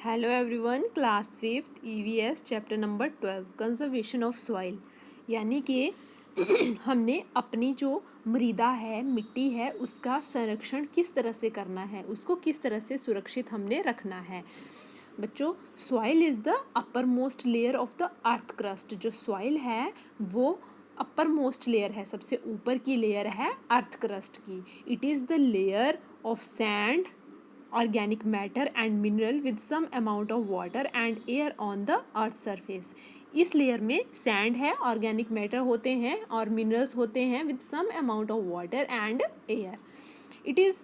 Hello everyone, class fifth EVS chapter number 12 conservation of soil. यानी कि हमने अपनी जो मृदा है, मिट्टी है, उसका संरक्षण किस तरह से करना है, उसको किस तरह से सुरक्षित हमने रखना है। बच्चों, soil is the upper most layer of the earth crust. जो सॉइल है वो अपर मोस्ट लेयर है, सबसे ऊपर की लेयर है अर्थ क्रस्ट की। It is the layer of sand, organic matter and mineral with some amount of water and air on the earth surface। इस लेयर में सैंड है, ऑर्गेनिक मैटर होते हैं और मिनरल्स होते हैं with some amount of water and air. It is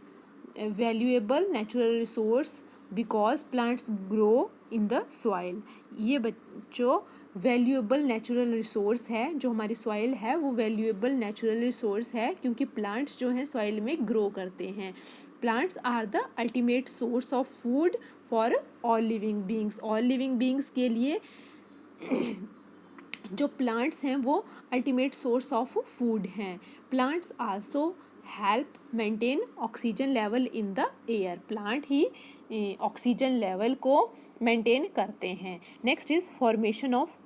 valuable natural resource because plants grow in the soil. ये बच्चों वैल्यूएबल नेचुरल रिसोर्स है, जो हमारी सॉइल है वो वैल्यूएबल नेचुरल रिसोर्स है क्योंकि प्लांट्स जो हैं सॉइल में ग्रो करते हैं। Plants are the ultimate source of food for all living beings. All living beings के लिए जो प्लांट्स हैं वो अल्टीमेट सोर्स ऑफ फूड हैं। Plants also help maintain oxygen level in the air. Plant ही ऑक्सीजन लेवल को maintain करते हैं। Next is formation of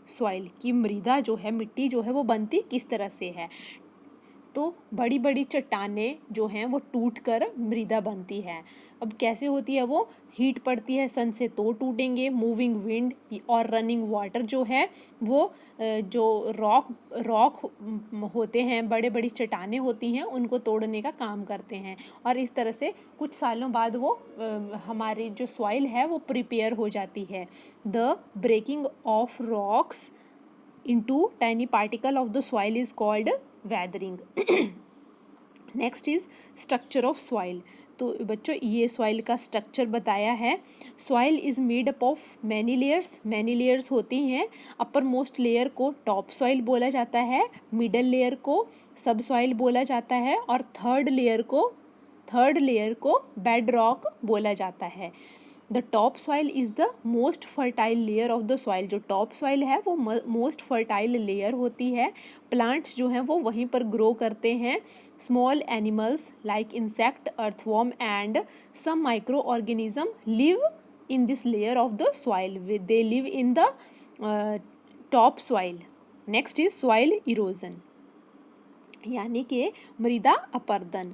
soil, कि मृदा जो है, मिट्टी जो है वो बनती किस तरह से है। तो बड़ी बड़ी चट्टानें जो हैं वो टूट कर मृदा बनती है। अब कैसे होती है वो? हीट पड़ती है सन से तो टूटेंगे। मूविंग विंड और रनिंग वाटर जो है वो जो रॉक होते हैं, बड़े बड़ी चट्टानें होती हैं, उनको तोड़ने का काम करते हैं। और इस तरह से कुछ सालों बाद वो हमारी जो सॉइल है वो प्रिपेयर हो जाती है। The breaking of rocks into tiny particle of the soil is called weathering। Next is structure of soil. तो बच्चों ये सॉइल का स्ट्रक्चर बताया है। Soil is made up of many layers. Many layers होती हैं। अपर मोस्ट लेयर को top soil बोला जाता है, मिडल लेयर को सब सॉइल बोला जाता है और थर्ड लेयर को बेड रॉक बोला जाता है। The top soil is the most fertile layer of the soil. जो टॉप सॉइल है वो मोस्ट फर्टाइल लेयर होती है। प्लांट्स जो हैं वो वहीं पर ग्रो करते हैं। Small animals like insect, earthworm and some micro organism live in this layer of the soil. They live in the top soil. Next is soil erosion, यानी कि मृदा अपरदन।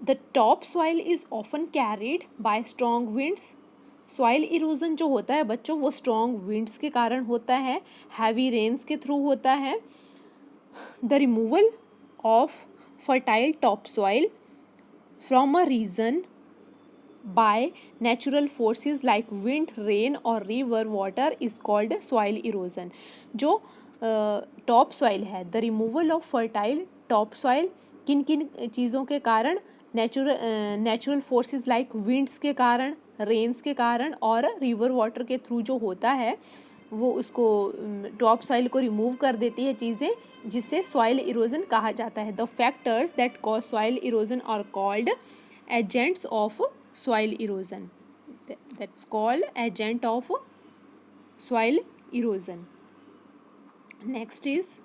The top soil is often carried by strong winds. Soil erosion जो होता है बच्चों वो strong winds के कारण होता है, हैवी रेन्स के थ्रू होता है। The removal of fertile top soil from a region by natural forces like wind, rain और river water is called soil erosion। जो टॉप सॉइल है, the removal of fertile top soil किन किन चीज़ों के कारण? नेचुरल फोर्सेस लाइक विंड्स के कारण, रेन्स के कारण और रिवर वाटर के थ्रू जो होता है वो उसको टॉप सॉइल को रिमूव कर देती है चीज़ें, जिससे सॉइल इरोजन कहा जाता है। The factors that cause soil erosion are called agents of soil erosion। That's called agent of soil erosion। Next is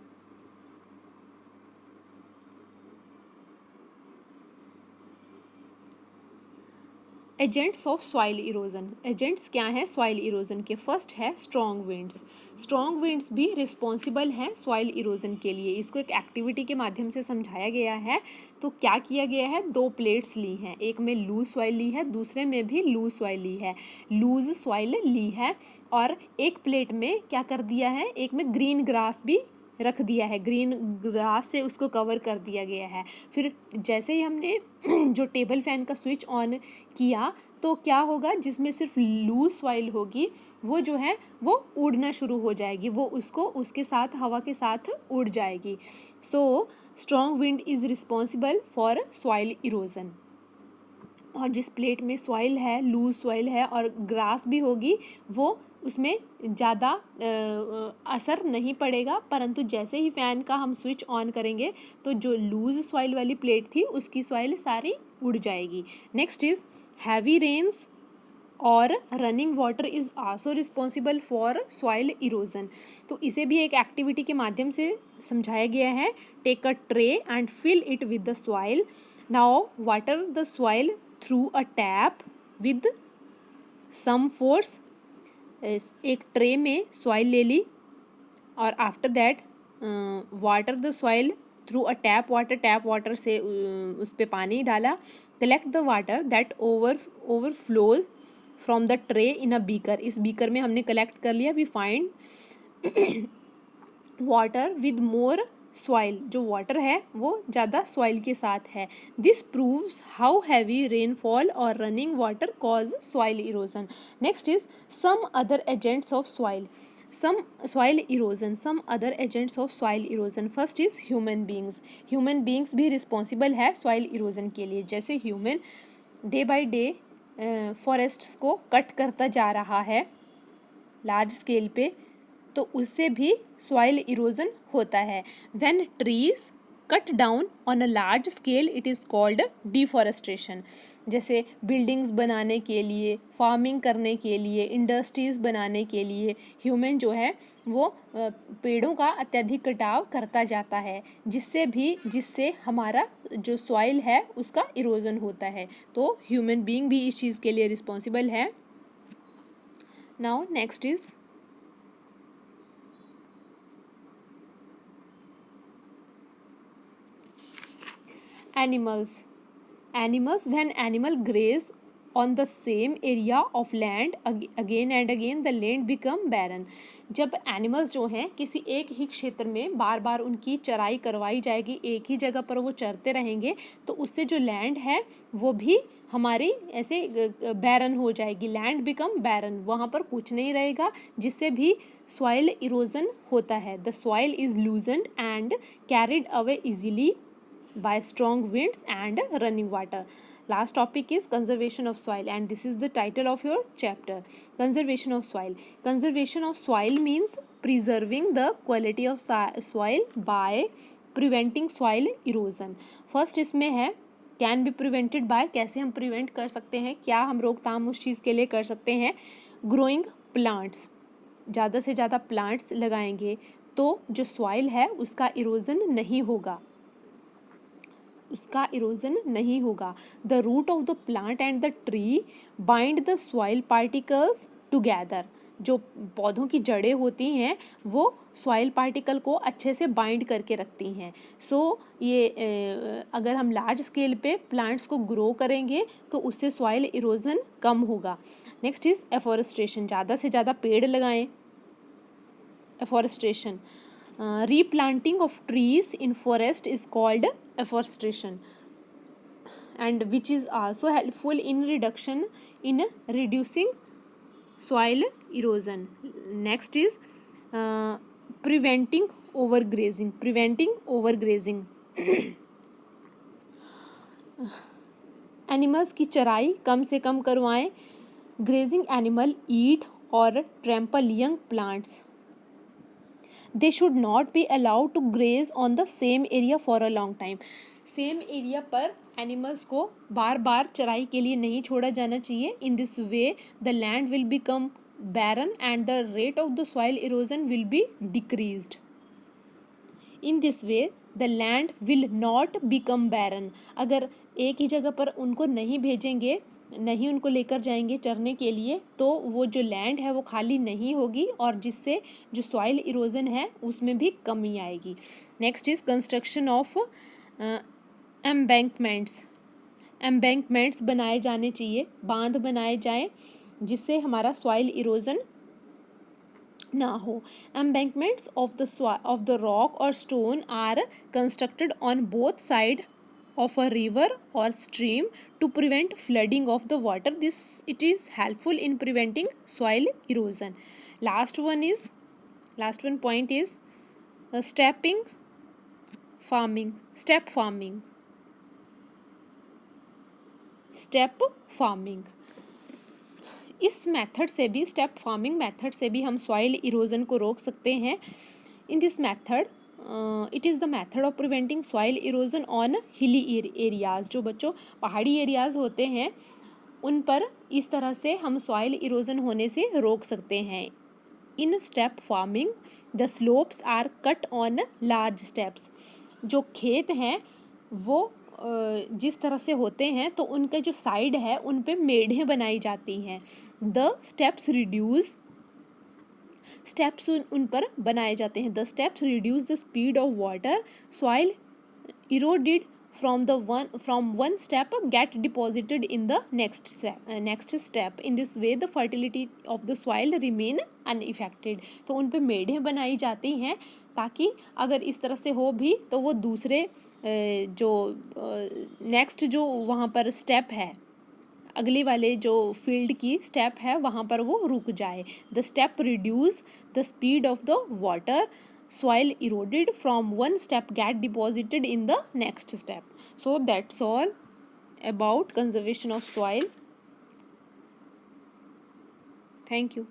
agents of soil erosion. Agents क्या हैं सॉइल इरोजन के? फर्स्ट है स्ट्रॉन्ग विंड्स। स्ट्रॉन्ग विंड्स भी responsible हैं soil erosion के लिए। इसको एक एक्टिविटी के माध्यम से समझाया गया है। तो क्या किया गया है? दो प्लेट्स ली हैं, एक में लूज सॉइल ली है, दूसरे में भी लूज सॉइल ली है। लूज सॉइल ली है और एक प्लेट में क्या कर दिया है, एक में ग्रीन ग्रास भी रख दिया है, ग्रीन ग्रास से उसको कवर कर दिया गया है। फिर जैसे ही हमने जो टेबल फैन का स्विच ऑन किया तो क्या होगा, जिसमें सिर्फ लूज सॉइल होगी वो जो है वो उड़ना शुरू हो जाएगी, वो उसको उसके साथ हवा के साथ उड़ जाएगी। So strong wind is responsible for soil erosion. और जिस प्लेट में सॉइल है, लूज सॉइल है और ग्रास भी होगी, वो उसमें ज़्यादा असर नहीं पड़ेगा, परंतु जैसे ही फ़ैन का हम स्विच ऑन करेंगे तो जो लूज सॉइल वाली प्लेट थी उसकी सॉइल सारी उड़ जाएगी। नेक्स्ट इज़ हैवी रेन्स और running water is also responsible for soil erosion. तो इसे भी एक एक्टिविटी के माध्यम से समझाया गया है। Take a tray and fill it with the soil. Now water the soil through a tap with some force, एक ट्रे में सॉइल ले ली और after that water the soil through a tap water से उस पर पानी डाला. Collect the water that overflows from the tray in a beaker. इस बीकर में हमने कलेक्ट कर लिया. We find water with more soil. जो वाटर है वो ज़्यादा सॉइल के साथ है. This proves how heavy rainfall और running water cause soil erosion. Next is some other agents of soil. some soil erosion, some other agents of soil erosion. first is human beings. human beings भी responsible है soil erosion के लिए. जैसे human day by day forests को cut करता जा रहा है लार्ज स्केल पे, तो उससे भी soil erosion होता है. when trees cut down on a large scale it is called deforestation. जैसे बिल्डिंग्स बनाने के लिए, फार्मिंग करने के लिए, इंडस्ट्रीज़ बनाने के लिए ह्यूमन जो है वो पेड़ों का अत्यधिक कटाव करता जाता है, जिससे हमारा जो सॉइल है उसका इरोजन होता है. तो ह्यूमन बीइंग भी इस चीज़ के लिए रिस्पॉन्सिबल है. Now next is animals. When animal graze on the same area of land again and again the land become barren. जब एनिमल्स जो हैं किसी एक ही क्षेत्र में बार बार उनकी चराई करवाई जाएगी, एक ही जगह पर वो चरते रहेंगे, तो उससे जो लैंड है वो भी हमारी ऐसे बैरन हो जाएगी. लैंड बिकम बैरन, वहाँ पर कुछ नहीं रहेगा, जिससे भी सॉइल इरोजन होता है. The soil is loosened and carried away easily by strong winds and running water. Last topic is conservation of soil, and this is the title of your chapter. Conservation of soil. Conservation of soil means preserving the quality of soil by preventing soil erosion. First इसमें है can be prevented by. कैसे हम prevent कर सकते हैं, क्या हम रोकथाम उस चीज़ के लिए कर सकते हैं. growing plants. ज़्यादा से ज़्यादा प्लांट्स लगाएंगे तो जो सॉइल है उसका इरोजन नहीं होगा, उसका इरोजन नहीं होगा. The root of the plant and the tree bind the soil particles together. जो पौधों की जड़ें होती हैं वो सॉइल पार्टिकल को अच्छे से बाइंड करके रखती हैं. सो ये अगर हम लार्ज स्केल पे प्लांट्स को ग्रो करेंगे तो उससे सॉइल इरोजन कम होगा. Next is afforestation. ज़्यादा से ज़्यादा पेड़ लगाएं. Afforestation. replanting of trees in forest is called afforestation, and which is also helpful in reducing soil erosion. Next is preventing overgrazing. Animals की चराई कम से कम करवाएं. ग्रेजिंग एनिमल ईट और trample young plants. They should not be allowed to graze on the same area for a long time. Same area पर animals को बार बार चराई के लिए नहीं छोड़ा जाना चाहिए. In this way the land will become barren and the rate of the soil erosion will be decreased. In this way the land will not become barren. अगर एक ही जगह पर उनको नहीं भेजेंगे, नहीं उनको लेकर जाएंगे चरने के लिए, तो वो जो लैंड है वो खाली नहीं होगी और जिससे जो सॉइल इरोजन है उसमें भी कमी आएगी. Next is construction of embankments बनाए जाने चाहिए, बांध बनाए जाएं जिससे हमारा सॉइल इरोजन ना हो. एम्बैंकमेंट्स ऑफ द रॉक और stone are constructed on both side of a river or stream to prevent flooding of the water. It is helpful in preventing soil erosion. Last one point is step farming. इस method से भी, step farming method से भी हम soil erosion को रोक सकते हैं. In this method it is the method of preventing soil erosion on hilly areas. जो बच्चों पहाड़ी एरियाज़ होते हैं उन पर इस तरह से हम सॉइल इरोजन होने से रोक सकते हैं. In step farming the slopes are cut on large steps. जो खेत हैं वो जिस तरह से होते हैं तो उनके जो साइड है उन पे मेढ़ें बनाई जाती हैं। द स्टेप्स रिड्यूस, स्टेप्स उन पर बनाए जाते हैं। The steps reduce the speed of water, soil eroded from one step get deposited in the next step. In this way the fertility of the soil remain unaffected. तो उन पे मेढ़ें बनाई जाती हैं ताकि अगर इस तरह से हो भी तो वो दूसरे जो नेक्स्ट जो वहाँ पर स्टेप है, अगले वाले जो फील्ड की स्टेप है वहाँ पर वो रुक जाए। The step reduce the speed of the water, soil eroded from one step get deposited in the next step. So that's all about conservation of soil. Thank you.